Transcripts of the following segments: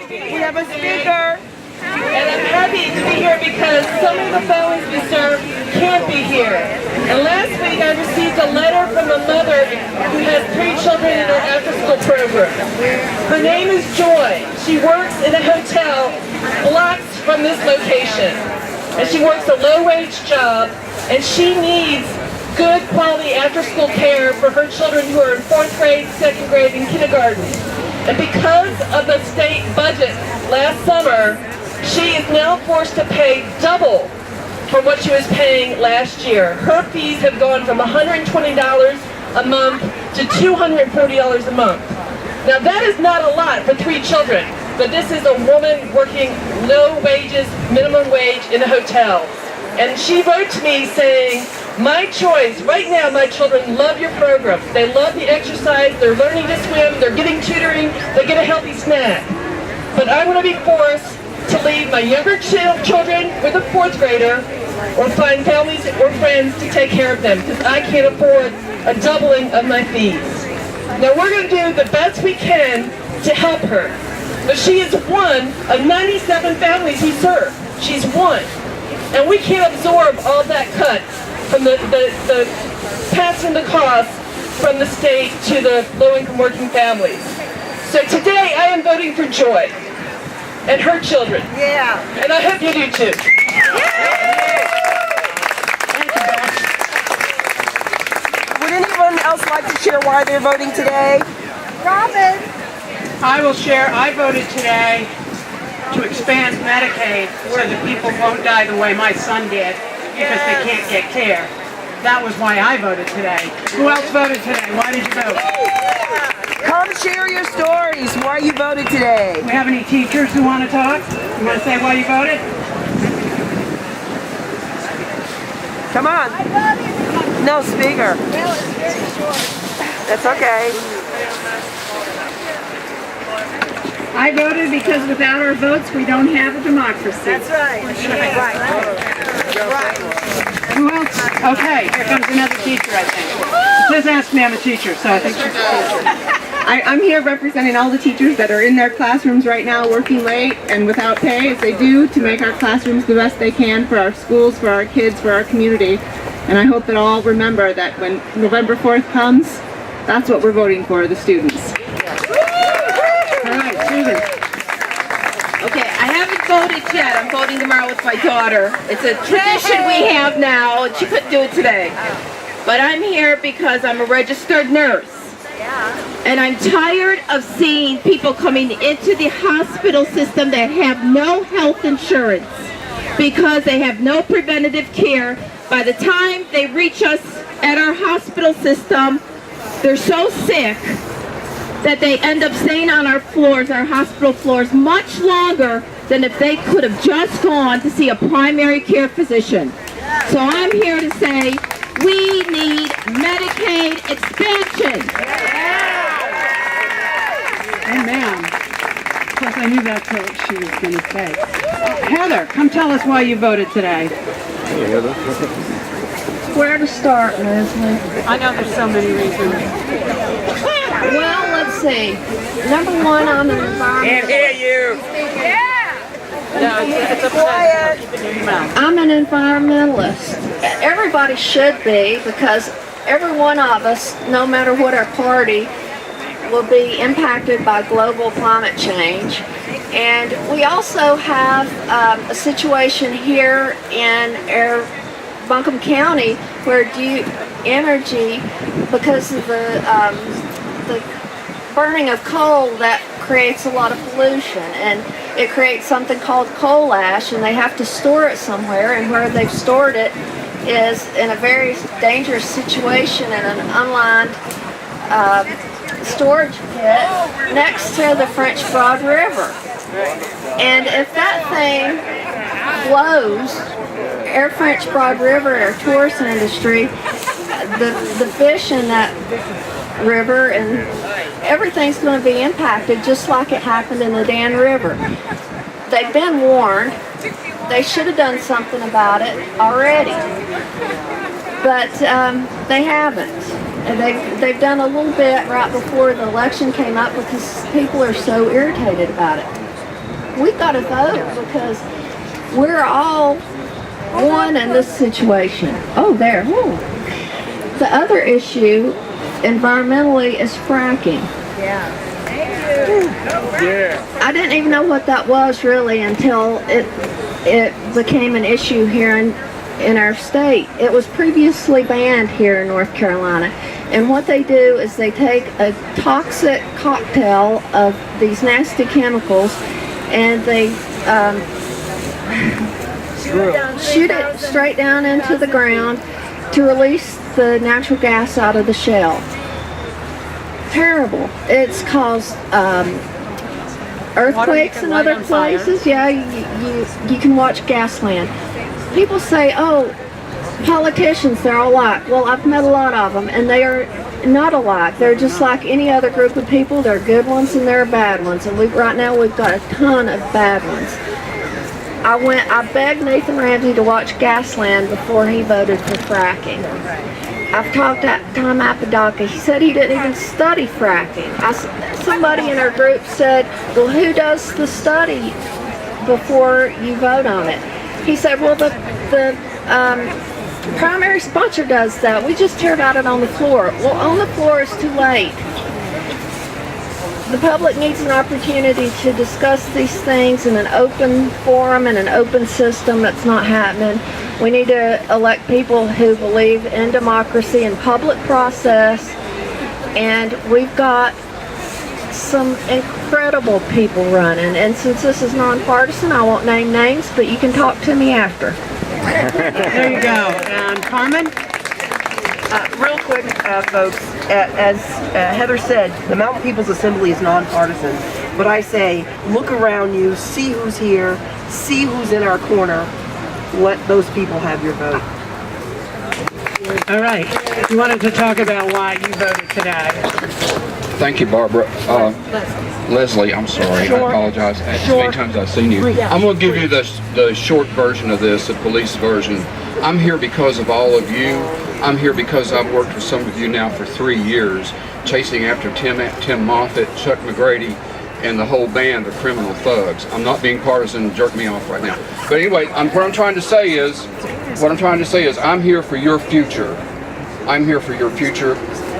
We have a speaker. And I'm happy to be here because some of the families we serve can't be here. And last week I received a letter from a mother who has 3 children in her after-school program. Her name is Joy. She works in a hotel blocks from this location. And she works a low-wage job, and she needs good quality after-school care for her children who are in 4th grade, 2nd grade, and kindergarten. And because of the state budget last summer, she is now forced to pay double from what she was paying last year. Her fees have gone from $120 a month to $240 a month. Now that is not a lot for 3 children, but this is a woman working low wages, minimum wage in a hotel. And she wrote to me saying, my choice, right now my children love your program. They love the exercise, they're learning to swim, they're getting tutoring, they get a healthy snack. But I'm going to be forced to leave my younger children with a 4th grader or find families or friends to take care of them because I can't afford a doubling of my fees. Now we're going to do the best we can to help her. But she is one of 97 families we serve. She's one. And we can't absorb all that cut from the passing the cost from the state to the low-income working families. So today I am voting for Joy and her children. Yeah. And I hope you do too. Would anyone else like to share why they're voting today? Robin. I will share. I voted today to expand Medicaid so that people won't die the way my son did because they can't get care. That was why I voted today. Who else voted today? Why did you vote? Come share your stories why you voted today. Do we have any teachers who want to talk? You want to say why you voted? Come on. No speaker. Well, it's very short. That's okay. I voted because without our votes, we don't have a democracy. That's right. Right. Who else? Okay, here comes another teacher, I think. It says ask me, I'm a teacher, so I think she's a teacher. I'm here representing all the teachers that are in their classrooms right now working late and without pay as they do to make our classrooms the best they can for our schools, for our kids, for our community. And I hope that all remember that when November 4th comes, that's what we're voting for, the students. All right, Susan. Okay, I haven't voted yet. I'm voting tomorrow with my daughter. It's a tradition we have now, and she couldn't do it today. But I'm here because I'm a registered nurse. And I'm tired of seeing people coming into the hospital system that have no health insurance because they have no preventative care. By the time they reach us at our hospital system, they're so sick that they end up staying on our floors, our hospital floors, much longer than if they could have just gone to see a primary care physician. So I'm here to say we need Medicaid expansion. Amen. Of course, I knew that's what she was going to say. Heather, come tell us why you voted today. Where to start, Leslie? I know there's so many reasons. Well, let's see. Number one, I'm an environmentalist. Can't hear you. No, it's quiet. Keep it in your mouth. I'm an environmentalist. Everybody should be, because every one of us, no matter what our party, will be impacted by global climate change. And we also have a situation here in Buncombe County where energy, because of the burning of coal, that creates a lot of pollution, and it creates something called coal ash, and they have to store it somewhere, and where they've stored it is in a very dangerous situation in an unlined storage pit next to the French Broad River. And if that thing blows, our French Broad River, our tourist industry, the fish in that river and everything's going to be impacted just like it happened in the Dan River. They've been warned. They should have done something about it already, but they haven't. And they've done a little bit right before the election came up because people are so irritated about it. we've got to vote because we're all one in this situation. Oh, there. Whoa. The other issue, environmentally, is fracking. Yeah. I didn't even know what that was really until it became an issue here in our state. It was previously banned here in North Carolina. And what they do is they take a toxic cocktail of these nasty chemicals and they shoot it straight down into the ground to release the natural gas out of the shell. Terrible. It's caused earthquakes in other places. Yeah, you can watch Gasland. People say, oh, politicians, they're all alike. Well, I've met a lot of them, and they are not alike. They're just like any other group of people. There are good ones and there are bad ones, and right now we've got a ton of bad ones. I begged Nathan Ramsey to watch Gasland before he voted for fracking. I've talked to Tom Apodaca. He said he didn't even study fracking. Somebody in our group said, well, who does the study before you vote on it? He said, well, the primary sponsor does that. We just hear about it on the floor. Well, on the floor is too late. The public needs an opportunity to discuss these things in an open forum and an open system. That's not happening. We need to elect people who believe in democracy and public process. And we've got some incredible people running. And since this is nonpartisan, I won't name names, but you can talk to me after. There you go. And Carmen? Real quick, folks, as Heather said, the Mountain People's Assembly is nonpartisan, but I say, look around you, see who's here, see who's in our corner, let those people have your vote. All right. You wanted to talk about why you voted today. Thank you, Barbara. Leslie, I'm sorry. I apologize. As many times I've seen you. I'm going to give you the short version of this, the police version. I'm here because of all of you. I'm here because I've worked with some of you now for 3 years, chasing after Tim Moffitt, Chuck McGrady, and the whole band of criminal thugs. I'm not being partisan, jerk me off right now. But anyway, what I'm trying to say is, I'm here for your future. I'm here for your future.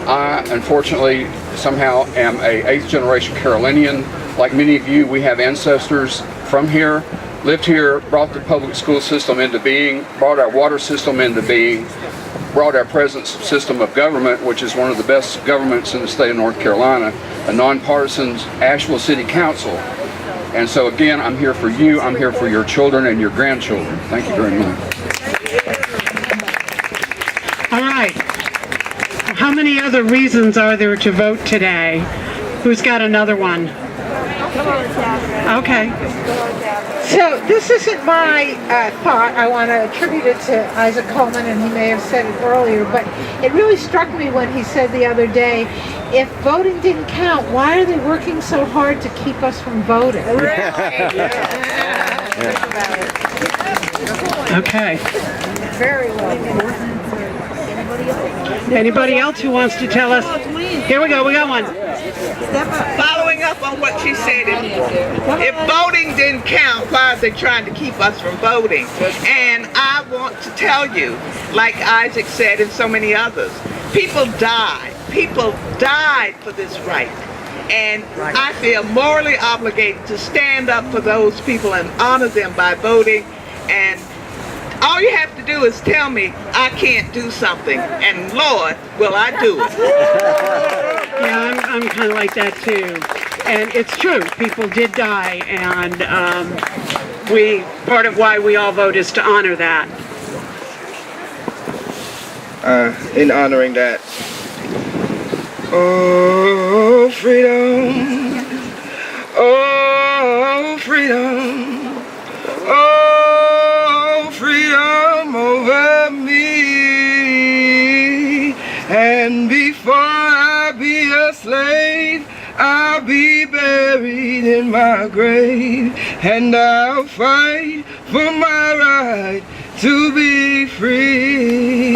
I, unfortunately, somehow am a 8th generation Carolinian. Like many of you, we have ancestors from here, lived here, brought the public school system into being, brought our water system into being, brought our present system of government, which is one of the best governments in the state of North Carolina, a nonpartisan Asheville City Council. And so again, I'm here for you, I'm here for your children and your grandchildren. Thank you very much. All right. How many other reasons are there to vote today? Who's got another one? Okay. So this isn't my thought. I want to attribute it to Isaac Coleman, and he may have said it earlier, but it really struck me when he said the other day, if voting didn't count, why are they working so hard to keep us from voting? Okay. Very well. Anybody else who wants to tell us? Here we go, we got one. Following up on what she said, if voting didn't count, why are they trying to keep us from voting? And I want to tell you, like Isaac said and so many others, people died. People died for this right. And I feel morally obligated to stand up for those people and honor them by voting. And all you have to do is tell me I can't do something, and Lord, will I do it. Yeah, I'm kind of like that too. And it's true, people did die, and part of why we all vote is to honor that. In honoring that. Oh, freedom. Oh, freedom. Oh, freedom over me. And before I be a slave, I'll be buried in my grave. And I'll fight for my right to be free.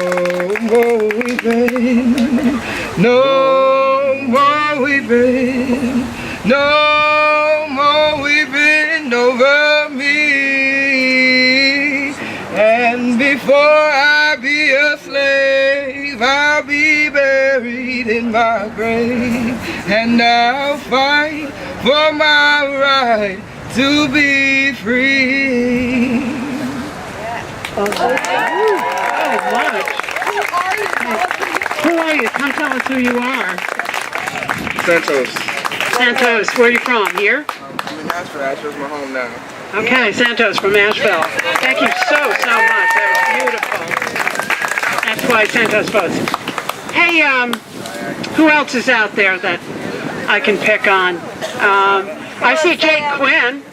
No more weeping, no more weeping. weeping, no more weeping over me. And before I be a slave, I'll be buried in my grave, and I'll fight for my right to be free. Who are you? Come tell us who you are. Santos. Santos, where are you from? Here? I'm in Asheville. Asheville's my home now. Okay, Santos from Asheville. Thank you so much. That was beautiful. That's why Santos votes. Hey, who else is out there that I can pick on? I see Jake Quinn.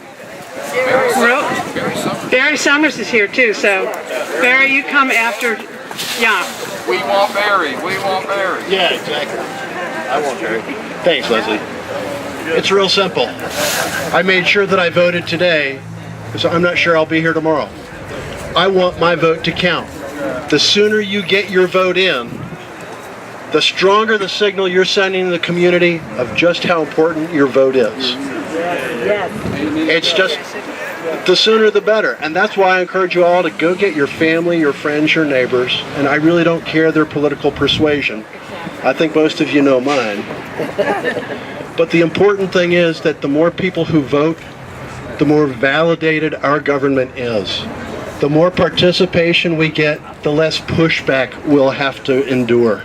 Barry Summers is here too, so Barry, you come after. Yeah. We want Barry. We want Barry. Yeah, exactly. I want Barry. Thanks, Leslie. It's real simple. I made sure that I voted today because I'm not sure I'll be here tomorrow. I want my vote to count. The sooner you get your vote in, the stronger the signal you're sending to the community of just how important your vote is. It's just, the sooner the better. And that's why I encourage you all to go get your family, your friends, your neighbors, and I really don't care their political persuasion. I think most of you know mine. But the important thing is that the more people who vote, the more validated our government is. The more participation we get, the less pushback we'll have to endure.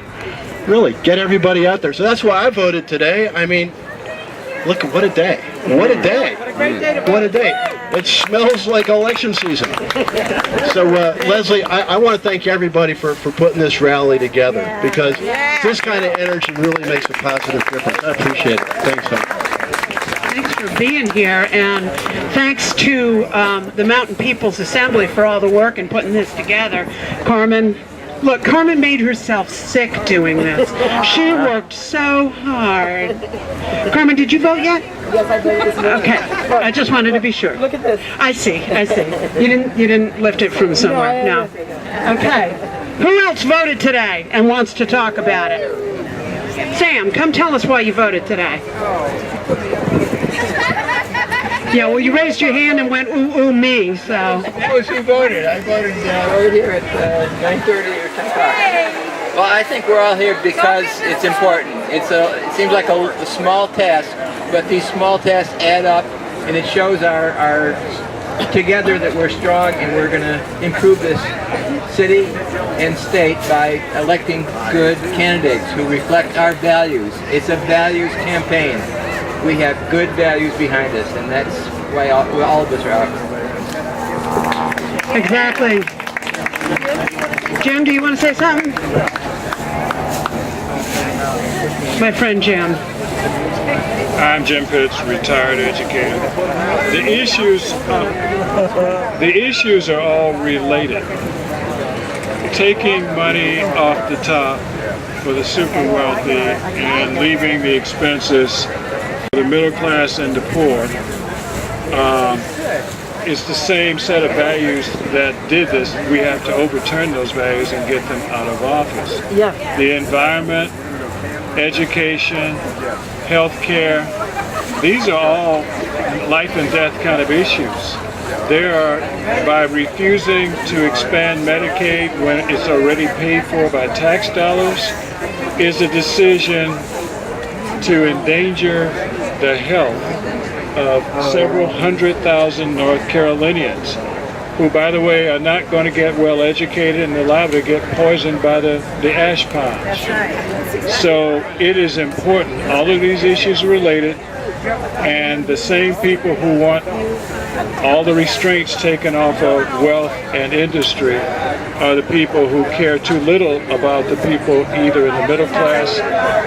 Really, get everybody out there. So that's why I voted today. I mean, look, what a day. What a day. What a day. It smells like election season. So, Leslie, I want to thank everybody for putting this rally together, because this kind of energy really makes a positive difference. I appreciate it. Thanks, Tom. Thanks for being here, and thanks to the Mountain People's Assembly for all the work and putting this together. Carmen, look, Carmen made herself sick doing this. She worked so hard. Carmen, did you vote yet? Yes, I voted this morning. Okay, I just wanted to be sure. Look at this. I see. You didn't lift it from somewhere. No. Okay. Who else voted today and wants to talk about it? Sam, come tell us why you voted today. Yeah, well, you raised your hand and went, ooh, me, so. That was who voted. I voted right here at 9:30 or 10 o'clock. Well, I think we're all here because it's important. It seems like a small task, but these small tasks add up, and it shows our together that we're strong, and we're going to improve this city and state by electing good candidates who reflect our values. It's a values campaign. We have good values behind us, and that's why all of us are out. Exactly. Jim, do you want to say something? My friend Jim. I'm Jim Pitts, retired educator. The issues are all related. Taking money off the top for the super wealthy and leaving the expenses for the middle class and the poor is the same set of values that did this. We have to overturn those values and get them out of office. Yeah. The environment, education, healthcare, these are all life and death kind of issues. They are, by refusing to expand Medicaid when it's already paid for by tax dollars, is a decision to endanger the health of several 100,000 North Carolinians, who, by the way, are not going to get well educated and are liable to get poisoned by the ash ponds. So it is important. All of these issues are related, and the same people who want all the restraints taken off of wealth and industry are the people who care too little about the people either in the middle class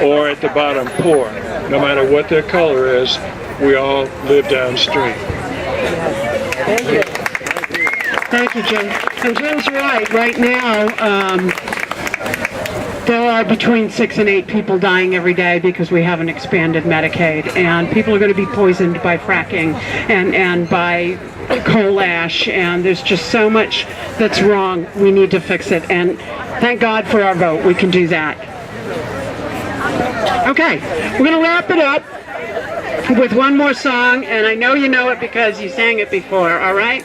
or at the bottom poor. No matter what their color is, we all live downstream. Thank you. Thank you, Jim. And Jim's right. Right now, there are between 6 and 8 people dying every day because we haven't expanded Medicaid, and people are going to be poisoned by fracking and by coal ash, and there's just so much that's wrong. We need to fix it, and thank God for our vote. We can do that. Okay, we're going to wrap it up with one more song, and I know you know it because you sang it before, all right?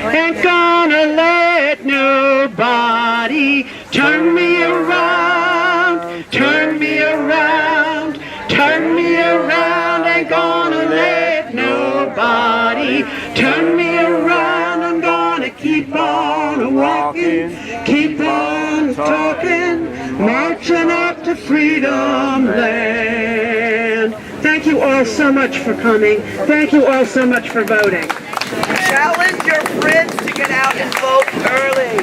Ain't gonna let nobody turn me around, turn me around, turn me around. Ain't gonna let nobody turn me around. I'm gonna keep on walking, keep on talking, marching up to freedom land. Thank you all so much for coming. Thank you all so much for voting. Challenge your friends to get out and vote early.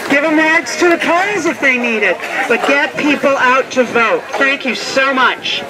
Give them rides to the cars if they need it, but get people out to vote. Thank you so much.